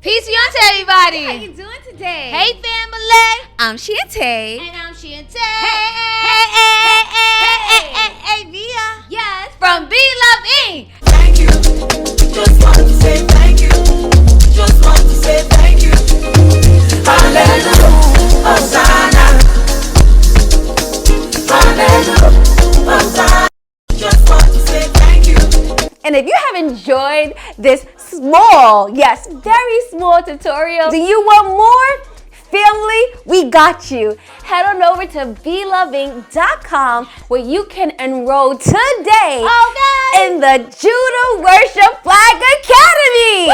Peace be unto everybody. How you doing today? Hey, family. I'm Shantae. And I'm Shantae. Hey, Via. Yes, from beloveinc. Thank you. Just want to say thank you. Just want to say thank you. Hallelujah. Hosanna. Hallelujah. Hosanna. Just want to say thank you. And if you have enjoyed this small, yes, very small tutorial, do you want more? Family, we got you. Head on over to beloveinc.com where you can enroll today in the Judah Worship Flag Academy.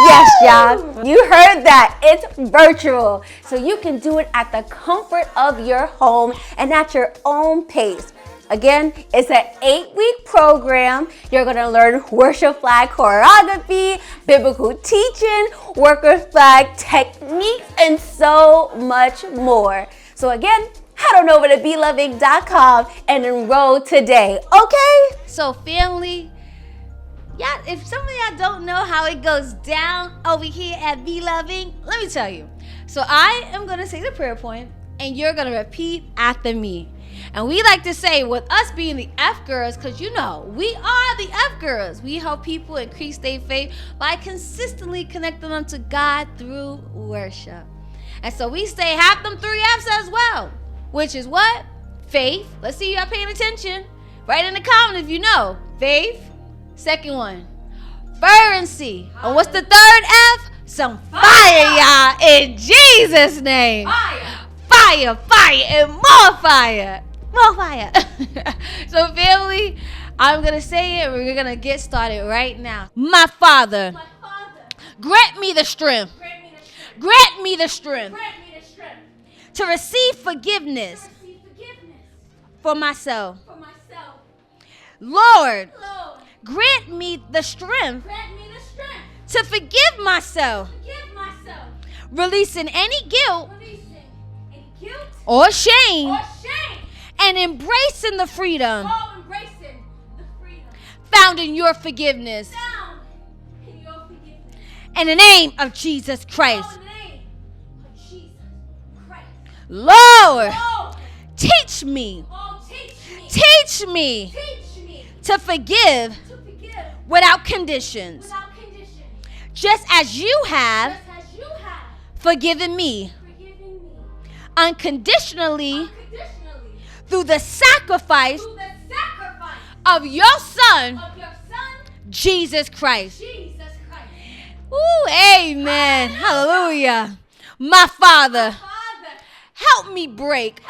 Yes, y'all. You heard that. It's virtual. So you can do it at the comfort of your home and at your own pace. Again, it's an 8-week program. You're going to learn worship flag choreography, biblical teaching, worship flag techniques, and so much more. So again, head on over to beloveinc.com and enroll today, okay? So, family, yeah, if some of y'all don't know how it goes down over here at beloveinc, let me tell you. So I am going to say the prayer point, and you're going to repeat after me. And we like to say, with us being the F girls, because you know, we are the F girls. We help people increase their faith by consistently connecting them to God through worship. And so we say have them 3 F's as well, which is what? Faith. Let's see y'all paying attention. Write in the comment if you know. Faith. Second one, fervency. And what's the third F? Some fire, y'all, in Jesus' name. Fire, and more fire. More fire. So, family, I'm going to say it. We're going to get started right now. My Father, grant me the strength. Grant me the strength to receive forgiveness for myself. Lord, grant me the strength to forgive myself. Releasing any guilt or shame, and embracing the freedom found in your forgiveness. In the name of Jesus Christ. Lord, teach me to forgive without conditions, just as you have forgiven me unconditionally through the sacrifice of your Son, Jesus Christ. Ooh, amen. Hallelujah. My Father, help me break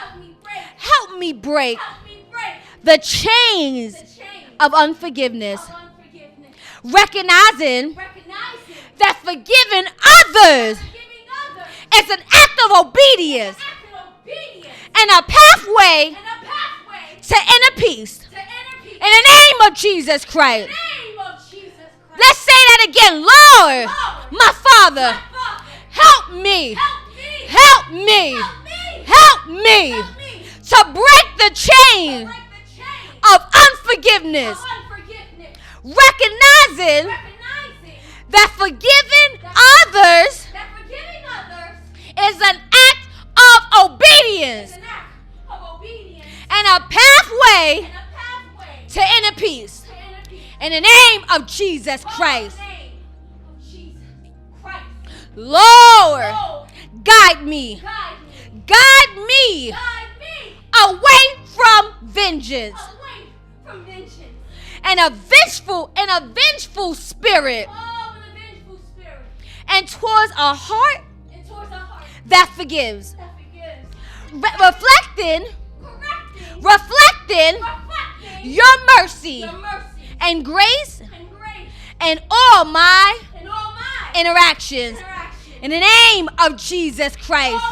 the chains of unforgiveness, recognizing that forgiving others is an act of obedience and a pathway to inner peace. In the name of Jesus Christ. Let's say that again. Lord, my Father, help me to break the chain of unforgiveness, recognizing that forgiving others is an act of obedience and a pathway to inner peace. In the name of Jesus Christ. Lord, guide me away from vengeance and a vengeful spirit, and towards a heart that forgives. Reflecting your mercy and grace in all my interactions. In the name of Jesus Christ.